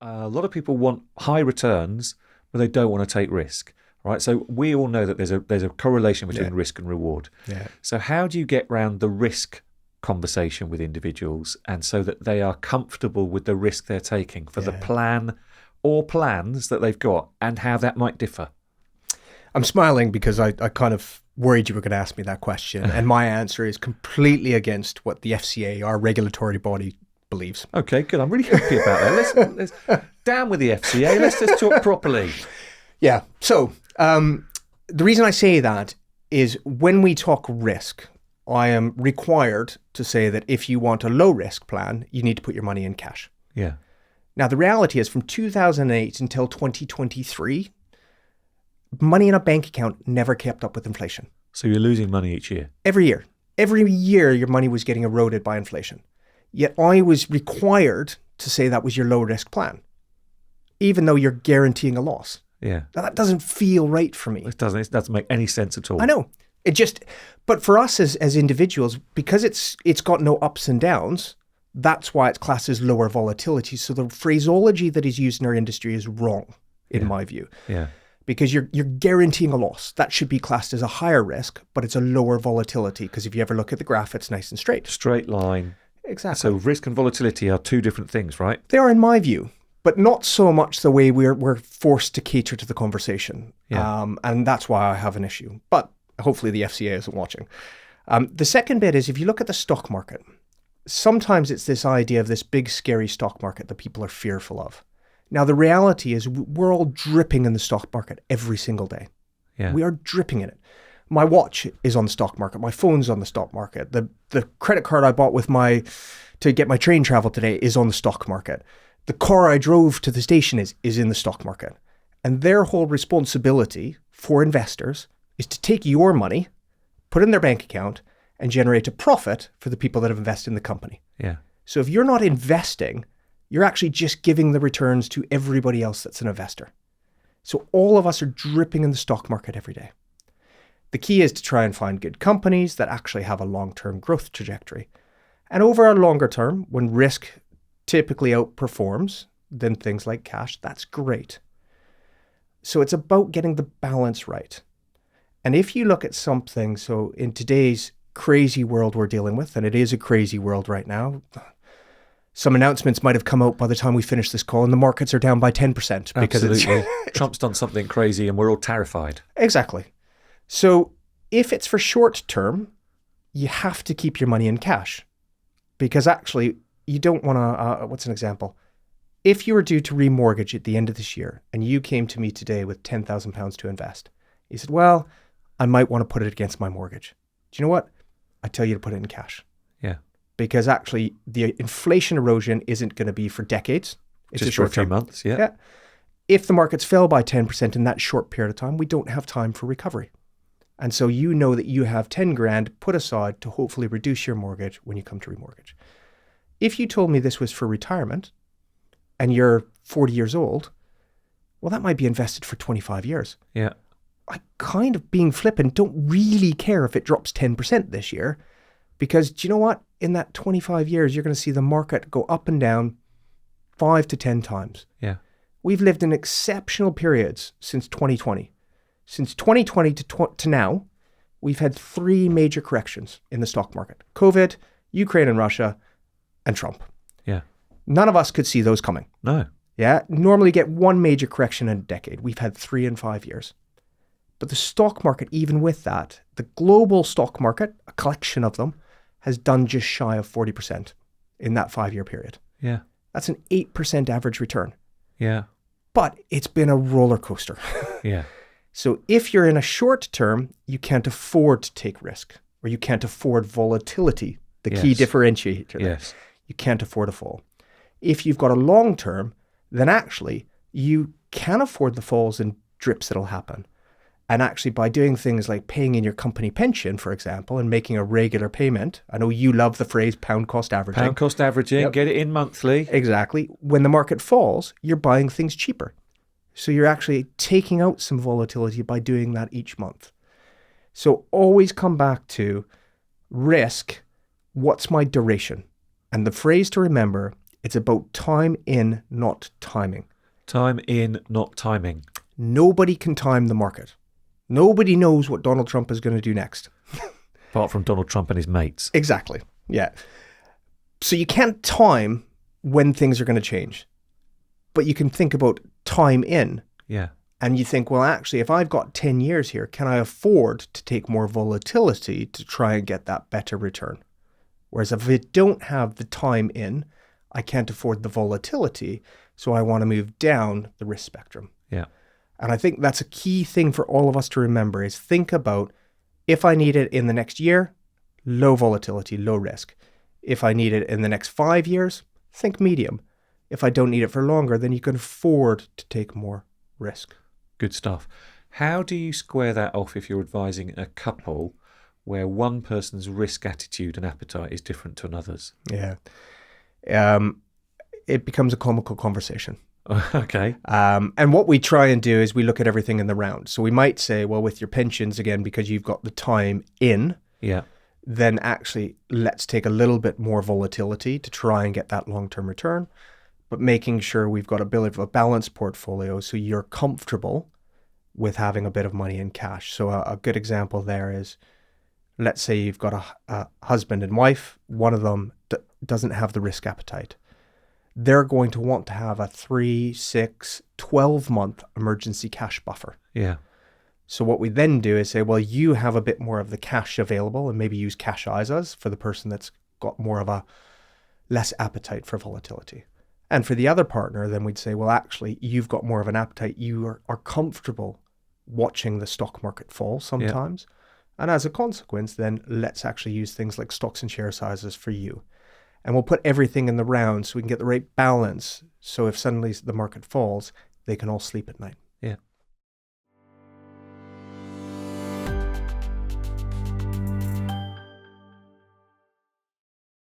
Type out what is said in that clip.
A lot of people want high returns, but they don't want to take risk, right? So we all know that there's a correlation between risk and reward. Yeah. So how do you get around the risk conversation with individuals, and so that they are comfortable with the risk they're taking for the plan or plans that they've got, and how that might differ? I'm smiling because I kind of worried you were going to ask me that question. And my answer is completely against what the FCA, our regulatory body, believes. Okay, good. I'm really happy about that. Let's down with the FCA. Let's just talk properly. Yeah. So the reason I say that is when we talk risk, I am required to say that if you want a low risk plan, you need to put your money in cash. Yeah. Now, the reality is from 2008 until 2023, money in a bank account never kept up with inflation. So you're losing money each year? Every year. Every year, your money was getting eroded by inflation. Yet I was required to say that was your low risk plan, even though you're guaranteeing a loss. Yeah. Now, that doesn't feel right for me. It doesn't make any sense at all. I know. But for us as individuals, because it's got no ups and downs, that's why it's classed as lower volatility. So the phraseology that is used in our industry is wrong, in my view. Yeah. Because you're guaranteeing a loss. That should be classed as a higher risk, but it's a lower volatility. Because if you ever look at the graph, it's nice and straight. Straight line. Exactly. So risk and volatility are two different things, right? They are, in my view, but not so much the way we're forced to cater to the conversation. Yeah. And that's why I have an issue. But hopefully the FCA isn't watching. The second bit is if you look at the stock market, sometimes it's this idea of this big, scary stock market that people are fearful of. Now, the reality is we're all dripping in the stock market every single day. Yeah. We are dripping in it. My watch is on the stock market. My phone's on the stock market. The credit card I bought to get my train travel today is on the stock market. The car I drove to the station is in the stock market. And their whole responsibility for investors is to take your money, put it in their bank account, and generate a profit for the people that have invested in the company. Yeah. So if you're not investing, you're actually just giving the returns to everybody else that's an investor. So all of us are dripping in the stock market every day. The key is to try and find good companies that actually have a long-term growth trajectory. And over a longer term, when risk typically outperforms than things like cash, that's great. So it's about getting the balance right. And if you look at something, so in today's crazy world we're dealing with, and it is a crazy world right now, some announcements might have come out by the time we finish this call, and the markets are down by 10% because Absolutely. Trump's done something crazy and we're all terrified. Exactly. So if it's for short term, you have to keep your money in cash, because actually you don't want to, what's an example? If you were due to remortgage at the end of this year and you came to me today with £10,000 to invest, you said, well, I might want to put it against my mortgage. Do you know what? I tell you to put it in cash. Yeah. Because actually the inflation erosion isn't going to be for decades. It's Just a short for a few term. months, yeah. Yeah. If the markets fell by 10% in that short period of time, we don't have time for recovery. And so you know that you have 10 grand put aside to hopefully reduce your mortgage when you come to remortgage. If you told me this was for retirement and you're 40 years old, well, that might be invested for 25 years. Yeah. I kind of, being flippant, don't really care if it drops 10% this year, because do you know what? In that 25 years, you're going to see the market go up and down 5 to 10 times. Yeah. We've lived in exceptional periods since 2020. Since 2020 to now, we've had 3 major corrections in the stock market: COVID, Ukraine and Russia, and Trump. Yeah. None of us could see those coming. No. Yeah. Normally get 1 major correction in a decade. We've had 3 in 5 years. But the stock market, even with that, the global stock market, a collection of them, has done just shy of 40% in that 5-year period. Yeah. That's an 8% average return. Yeah. But it's been a roller coaster. Yeah. So if you're in a short term, you can't afford to take risk, or you can't afford volatility, the key Yes. differentiator there. Yes. You can't afford a fall. If you've got a long term, then actually you can afford the falls and drips that'll happen. And actually by doing things like paying in your company pension, for example, and making a regular payment. I know you love the phrase pound cost averaging. Pound cost averaging, Yep. get it in monthly. Exactly. When the market falls, you're buying things cheaper. So you're actually taking out some volatility by doing that each month. So always come back to risk. What's my duration? And the phrase to remember It's about time in, not timing. Time in, not timing. Nobody can time the market. Nobody knows what Donald Trump is going to do next. Apart from Donald Trump and his mates. Exactly. Yeah. So you can't time when things are going to change. But you can think about time in. Yeah. And you think, well, actually, if I've got 10 years here, can I afford to take more volatility to try and get that better return? Whereas if I don't have the time in, I can't afford the volatility. So I want to move down the risk spectrum. Yeah. And I think that's a key thing for all of us to remember is think about if I need it in the next year, low volatility, low risk. If I need it in the next 5 years, think medium. If I don't need it for longer, then you can afford to take more risk. Good stuff. How do you square that off if you're advising a couple where one person's risk attitude and appetite is different to another's? Yeah. It becomes a comical conversation. Okay. And what we try and do is we look at everything in the round. So we might say, well, with your pensions, again, because you've got the time in, Yeah. then actually let's take a little bit more volatility to try and get that long-term return, but making sure we've got a bit of a balanced portfolio so you're comfortable with having a bit of money in cash. So a good example there is, let's say you've got a husband and wife, one of them doesn't have the risk appetite. They're going to want to have a 3, 6, 12-month emergency cash buffer. Yeah. So what we then do is say, well, you have a bit more of the cash available and maybe use cash ISAs for the person that's got more of a less appetite for volatility. And for the other partner, then we'd say, well, actually, you've got more of an appetite. You are comfortable watching the stock market fall sometimes. Yeah. And as a consequence, then let's actually use things like stocks and share sizes for you. And we'll put everything in the round so we can get the right balance. So if suddenly the market falls, they can all sleep at night.